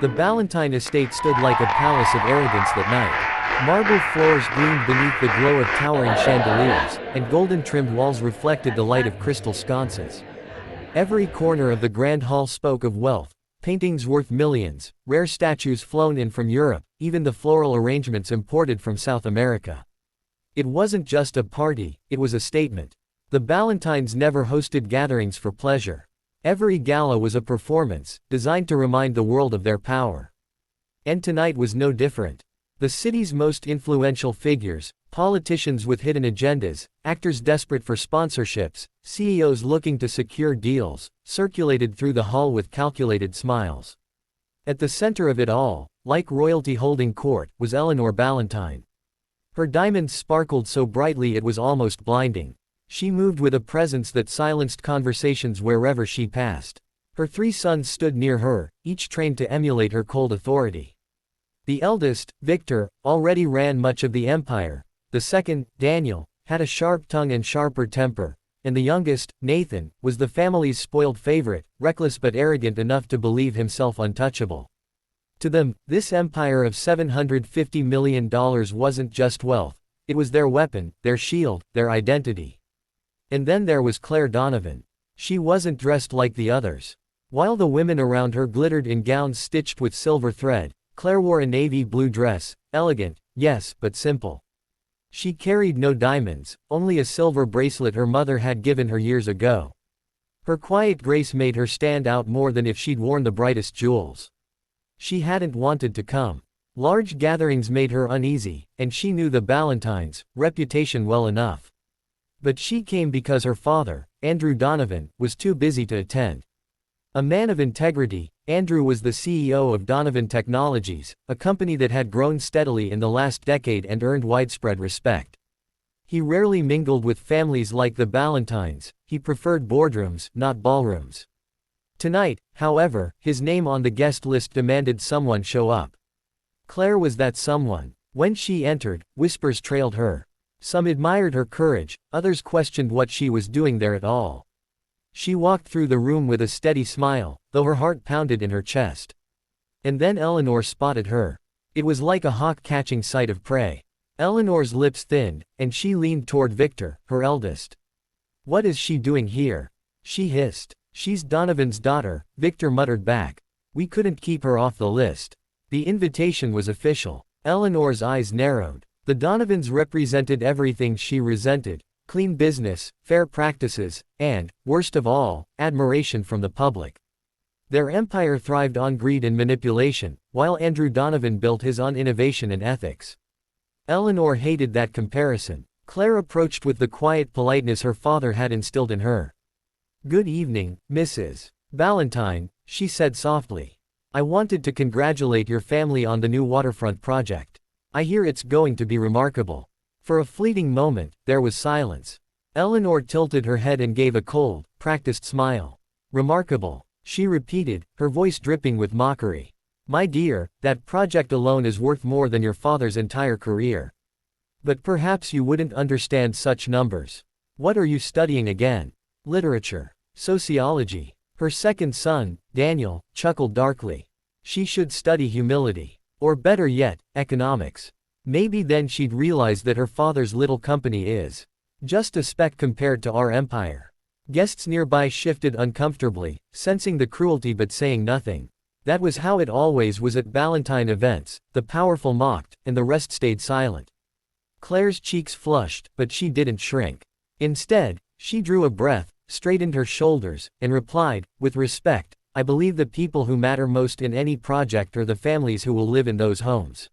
The Ballantyne estate stood like a palace of arrogance that night. Marble floors gleamed beneath the glow of towering chandeliers, and golden-trimmed walls reflected the light of crystal sconces. Every corner of the grand hall spoke of wealth, paintings worth millions, rare statues flown in from Europe, even the floral arrangements imported from South America. It wasn't just a party, it was a statement. The Ballantynes never hosted gatherings for pleasure. Every gala was a performance, designed to remind the world of their power. And tonight was no different. The city's most influential figures, politicians with hidden agendas, actors desperate for sponsorships, CEOs looking to secure deals, circulated through the hall with calculated smiles. At the center of it all, like royalty holding court, was Eleanor Ballantyne. Her diamonds sparkled so brightly it was almost blinding. She moved with a presence that silenced conversations wherever she passed. Her 3 sons stood near her, each trained to emulate her cold authority. The eldest, Victor, already ran much of the empire. The second, Daniel, had a sharp tongue and sharper temper. And the youngest, Nathan, was the family's spoiled favorite, reckless but arrogant enough to believe himself untouchable. To them, this empire of $750 million wasn't just wealth. It was their weapon, their shield, their identity. And then there was Claire Donovan. She wasn't dressed like the others. While the women around her glittered in gowns stitched with silver thread, Claire wore a navy blue dress, elegant, yes, but simple. She carried no diamonds, only a silver bracelet her mother had given her years ago. Her quiet grace made her stand out more than if she'd worn the brightest jewels. She hadn't wanted to come. Large gatherings made her uneasy, and she knew the Ballantynes' reputation well enough. But she came because her father, Andrew Donovan, was too busy to attend. A man of integrity, Andrew was the CEO of Donovan Technologies, a company that had grown steadily in the last decade and earned widespread respect. He rarely mingled with families like the Ballantynes. He preferred boardrooms, not ballrooms. Tonight, however, his name on the guest list demanded someone show up. Claire was that someone. When she entered, whispers trailed her. Some admired her courage, others questioned what she was doing there at all. She walked through the room with a steady smile, though her heart pounded in her chest. And then Eleanor spotted her. It was like a hawk catching sight of prey. Eleanor's lips thinned, and she leaned toward Victor, her eldest. "What is she doing here?" she hissed. "She's Donovan's daughter," Victor muttered back. "We couldn't keep her off the list." The invitation was official. Eleanor's eyes narrowed. The Donovans represented everything she resented: clean business, fair practices, and, worst of all, admiration from the public. Their empire thrived on greed and manipulation, while Andrew Donovan built his on innovation and ethics. Eleanor hated that comparison. Claire approached with the quiet politeness her father had instilled in her. "Good evening, Mrs. Ballantyne," she said softly. "I wanted to congratulate your family on the new waterfront project. I hear it's going to be remarkable." For a fleeting moment, there was silence. Eleanor tilted her head and gave a cold, practiced smile. "Remarkable," she repeated, her voice dripping with mockery. "My dear, that project alone is worth more than your father's entire career. But perhaps you wouldn't understand such numbers. What are you studying again?" "Literature. Sociology." Her second son, Daniel, chuckled darkly. "She should study humility. Or better yet, economics. Maybe then she'd realize that her father's little company is just a speck compared to our empire." Guests nearby shifted uncomfortably, sensing the cruelty but saying nothing. That was how it always was at Ballantyne events: the powerful mocked, and the rest stayed silent. Claire's cheeks flushed, but she didn't shrink. Instead, she drew a breath, straightened her shoulders, and replied, with respect, "I believe the people who matter most in any project are the families who will live in those homes.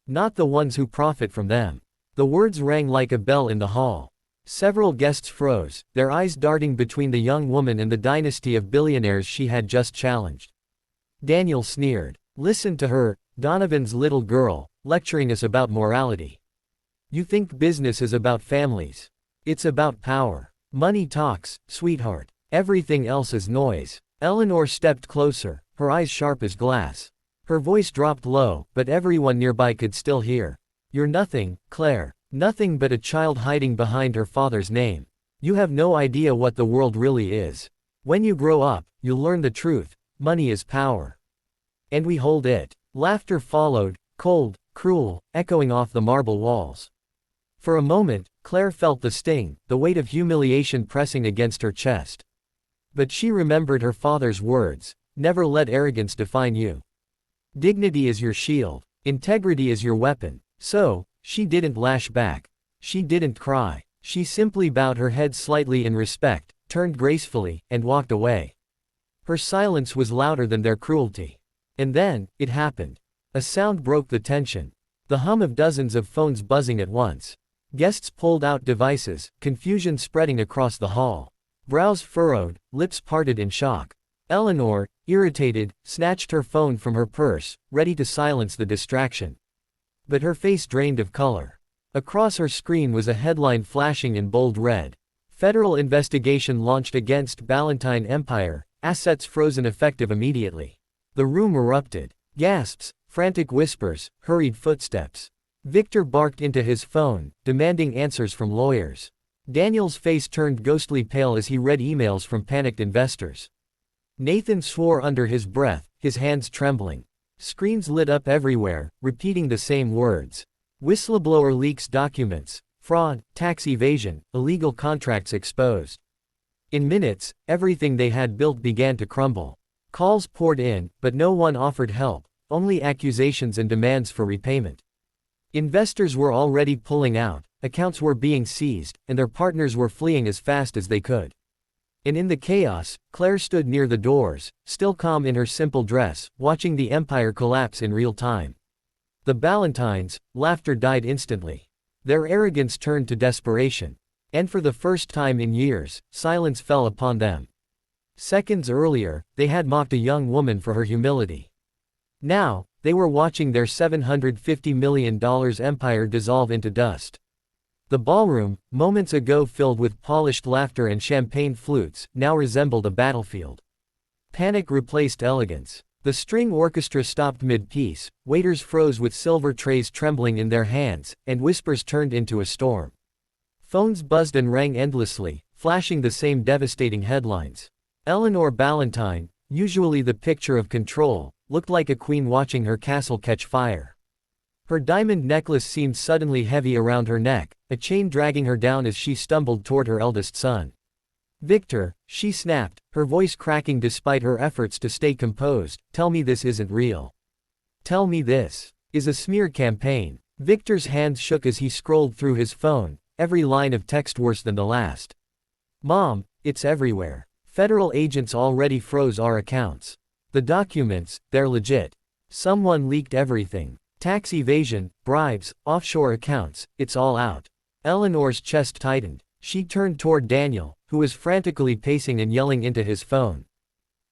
Not the ones who profit from them." The words rang like a bell in the hall. Several guests froze, their eyes darting between the young woman and the dynasty of billionaires she had just challenged. Daniel sneered. "Listen to her, Donovan's little girl, lecturing us about morality. You think business is about families? It's about power. Money talks, sweetheart. Everything else is noise." Eleanor stepped closer, her eyes sharp as glass. Her voice dropped low, but everyone nearby could still hear. "You're nothing, Claire. Nothing but a child hiding behind her father's name. You have no idea what the world really is. When you grow up, you'll learn the truth. Money is power." And we hold it. Laughter followed, cold, cruel, echoing off the marble walls. For a moment, Claire felt the sting, the weight of humiliation pressing against her chest. But she remembered her father's words, never let arrogance define you. Dignity is your shield. Integrity is your weapon. So, she didn't lash back. She didn't cry. She simply bowed her head slightly in respect, turned gracefully, and walked away. Her silence was louder than their cruelty. And then, it happened. A sound broke the tension. The hum of dozens of phones buzzing at once. Guests pulled out devices, confusion spreading across the hall. Brows furrowed, lips parted in shock. Eleanor, irritated, snatched her phone from her purse, ready to silence the distraction. But her face drained of color. Across her screen was a headline flashing in bold red. Federal investigation launched against Ballantine Empire, assets frozen effective immediately. The room erupted. Gasps, frantic whispers, hurried footsteps. Victor barked into his phone, demanding answers from lawyers. Daniel's face turned ghostly pale as he read emails from panicked investors. Nathan swore under his breath, his hands trembling. Screens lit up everywhere, repeating the same words. Whistleblower leaks documents. Fraud, tax evasion, illegal contracts exposed. In minutes, everything they had built began to crumble. Calls poured in, but no one offered help, only accusations and demands for repayment. Investors were already pulling out, accounts were being seized, and their partners were fleeing as fast as they could. And in the chaos, Claire stood near the doors, still calm in her simple dress, watching the empire collapse in real time. The Ballantines' laughter died instantly. Their arrogance turned to desperation. And for the first time in years, silence fell upon them. Seconds earlier, they had mocked a young woman for her humility. Now, they were watching their $750 million empire dissolve into dust. The ballroom, moments ago filled with polished laughter and champagne flutes, now resembled a battlefield. Panic replaced elegance. The string orchestra stopped mid-piece, waiters froze with silver trays trembling in their hands, and whispers turned into a storm. Phones buzzed and rang endlessly, flashing the same devastating headlines. Eleanor Ballantine, usually the picture of control, looked like a queen watching her castle catch fire. Her diamond necklace seemed suddenly heavy around her neck, a chain dragging her down as she stumbled toward her eldest son. Victor, she snapped, her voice cracking despite her efforts to stay composed, tell me this isn't real. Tell me this is a smear campaign. Victor's hands shook as he scrolled through his phone, every line of text worse than the last. Mom, it's everywhere. Federal agents already froze our accounts. The documents, they're legit. Someone leaked everything. Tax evasion, bribes, offshore accounts, it's all out. Eleanor's chest tightened. She turned toward Daniel, who was frantically pacing and yelling into his phone.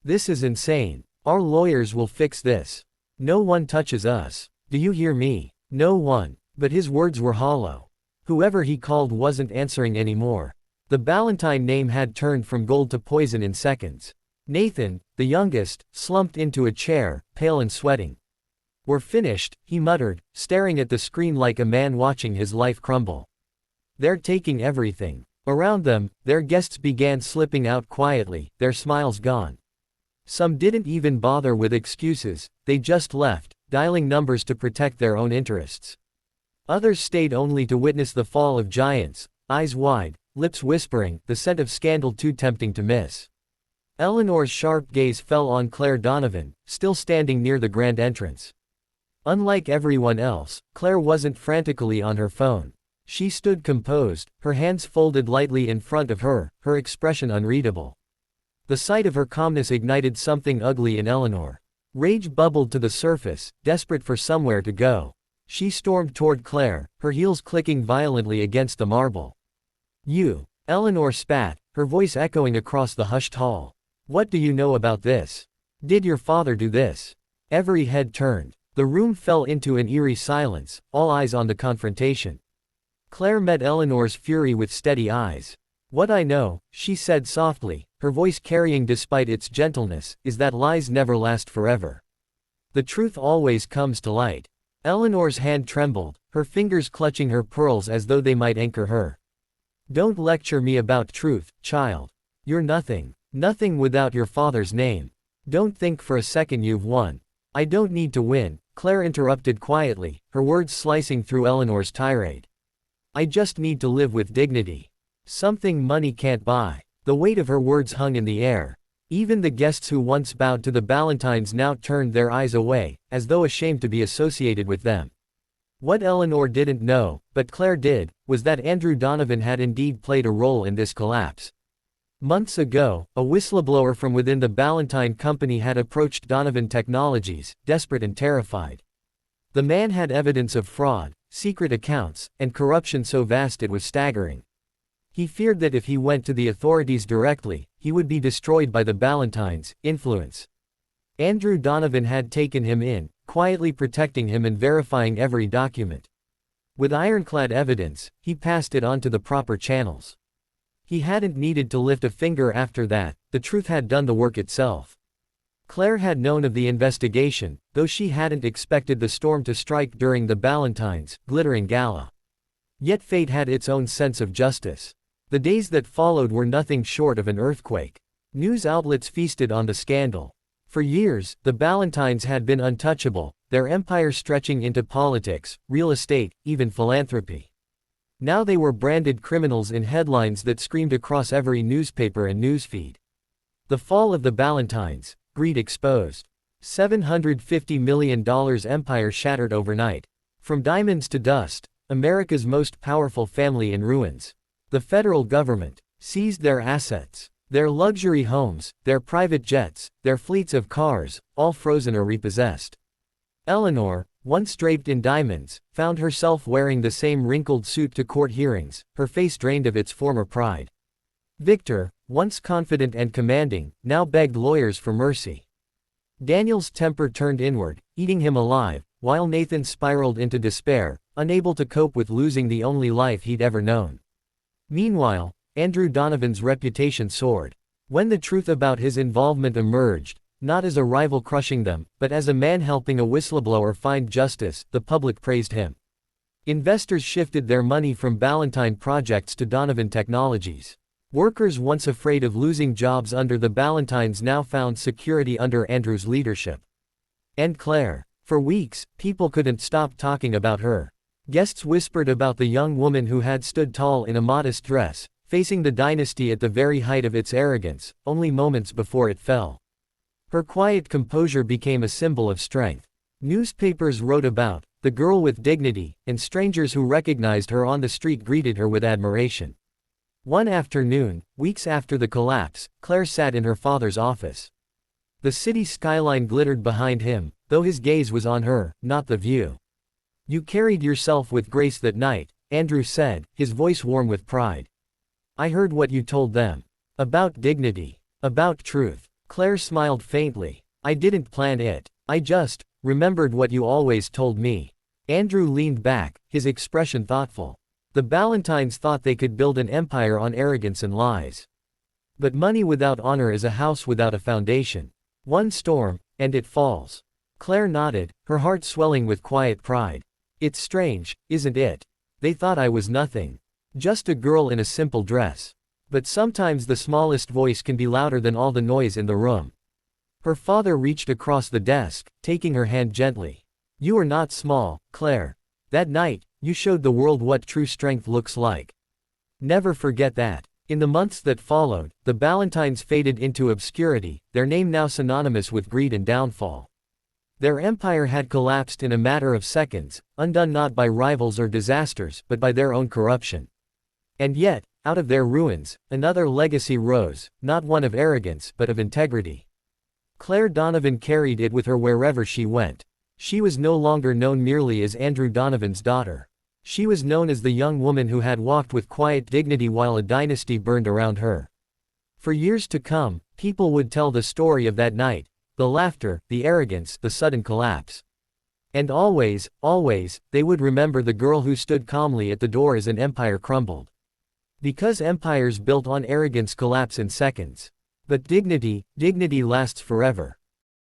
This is insane. Our lawyers will fix this. No one touches us. Do you hear me? No one. But his words were hollow. Whoever he called wasn't answering anymore. The Ballantine name had turned from gold to poison in seconds. Nathan, the youngest, slumped into a chair, pale and sweating. We're finished, he muttered, staring at the screen like a man watching his life crumble. They're taking everything. Around them, their guests began slipping out quietly, their smiles gone. Some didn't even bother with excuses, they just left, dialing numbers to protect their own interests. Others stayed only to witness the fall of giants, eyes wide, lips whispering, the scent of scandal too tempting to miss. Eleanor's sharp gaze fell on Claire Donovan, still standing near the grand entrance. Unlike everyone else, Claire wasn't frantically on her phone. She stood composed, her hands folded lightly in front of her, her expression unreadable. The sight of her calmness ignited something ugly in Eleanor. Rage bubbled to the surface, desperate for somewhere to go. She stormed toward Claire, her heels clicking violently against the marble. You! Eleanor spat, her voice echoing across the hushed hall. What do you know about this? Did your father do this? Every head turned. The room fell into an eerie silence, all eyes on the confrontation. Claire met Eleanor's fury with steady eyes. What I know, she said softly, her voice carrying despite its gentleness, is that lies never last forever. The truth always comes to light. Eleanor's hand trembled, her fingers clutching her pearls as though they might anchor her. Don't lecture me about truth, child. You're nothing. Nothing without your father's name. Don't think for a second you've won. I don't need to win, Claire interrupted quietly, her words slicing through Eleanor's tirade. I just need to live with dignity. Something money can't buy. The weight of her words hung in the air. Even the guests who once bowed to the Ballantines now turned their eyes away, as though ashamed to be associated with them. What Eleanor didn't know, but Claire did, was that Andrew Donovan had indeed played a role in this collapse. Months ago, a whistleblower from within the Ballantine company had approached Donovan Technologies, desperate and terrified. The man had evidence of fraud, secret accounts, and corruption so vast it was staggering. He feared that if he went to the authorities directly, he would be destroyed by the Ballantines' influence. Andrew Donovan had taken him in, quietly protecting him and verifying every document. With ironclad evidence, he passed it on to the proper channels. He hadn't needed to lift a finger after that, the truth had done the work itself. Claire had known of the investigation, though she hadn't expected the storm to strike during the Ballantines' glittering gala. Yet fate had its own sense of justice. The days that followed were nothing short of an earthquake. News outlets feasted on the scandal. For years, the Ballantines had been untouchable, their empire stretching into politics, real estate, even philanthropy. Now they were branded criminals in headlines that screamed across every newspaper and newsfeed. The fall of the Ballantines, greed exposed. $750 million empire shattered overnight. From diamonds to dust, America's most powerful family in ruins. The federal government seized their assets, their luxury homes, their private jets, their fleets of cars, all frozen or repossessed. Eleanor, once draped in diamonds, found herself wearing the same wrinkled suit to court hearings, her face drained of its former pride. Victor, once confident and commanding, now begged lawyers for mercy. Daniel's temper turned inward, eating him alive, while Nathan spiraled into despair, unable to cope with losing the only life he'd ever known. Meanwhile, Andrew Donovan's reputation soared. When the truth about his involvement emerged, not as a rival crushing them, but as a man helping a whistleblower find justice, the public praised him. Investors shifted their money from Ballantine projects to Donovan Technologies. Workers once afraid of losing jobs under the Ballantines now found security under Andrew's leadership. And Claire. For weeks, people couldn't stop talking about her. Guests whispered about the young woman who had stood tall in a modest dress, facing the dynasty at the very height of its arrogance, only moments before it fell. Her quiet composure became a symbol of strength. Newspapers wrote about the girl with dignity, and strangers who recognized her on the street greeted her with admiration. One afternoon, weeks after the collapse, Claire sat in her father's office. The city skyline glittered behind him, though his gaze was on her, not the view. You carried yourself with grace that night, Andrew said, his voice warm with pride. I heard what you told them. About dignity. About truth. Claire smiled faintly. I didn't plan it. I just remembered what you always told me. Andrew leaned back, his expression thoughtful. The Ballantines thought they could build an empire on arrogance and lies. But money without honor is a house without a foundation. One storm, and it falls. Claire nodded, her heart swelling with quiet pride. It's strange, isn't it? They thought I was nothing. Just a girl in a simple dress. But sometimes the smallest voice can be louder than all the noise in the room. Her father reached across the desk, taking her hand gently. You are not small, Claire. That night, you showed the world what true strength looks like. Never forget that. In the months that followed, the Ballantines faded into obscurity, their name now synonymous with greed and downfall. Their empire had collapsed in a matter of seconds, undone not by rivals or disasters, but by their own corruption. And yet, out of their ruins, another legacy rose, not one of arrogance, but of integrity. Claire Donovan carried it with her wherever she went. She was no longer known merely as Andrew Donovan's daughter. She was known as the young woman who had walked with quiet dignity while a dynasty burned around her. For years to come, people would tell the story of that night, the laughter, the arrogance, the sudden collapse. And always, always, they would remember the girl who stood calmly at the door as an empire crumbled. Because empires built on arrogance collapse in seconds. But dignity lasts forever.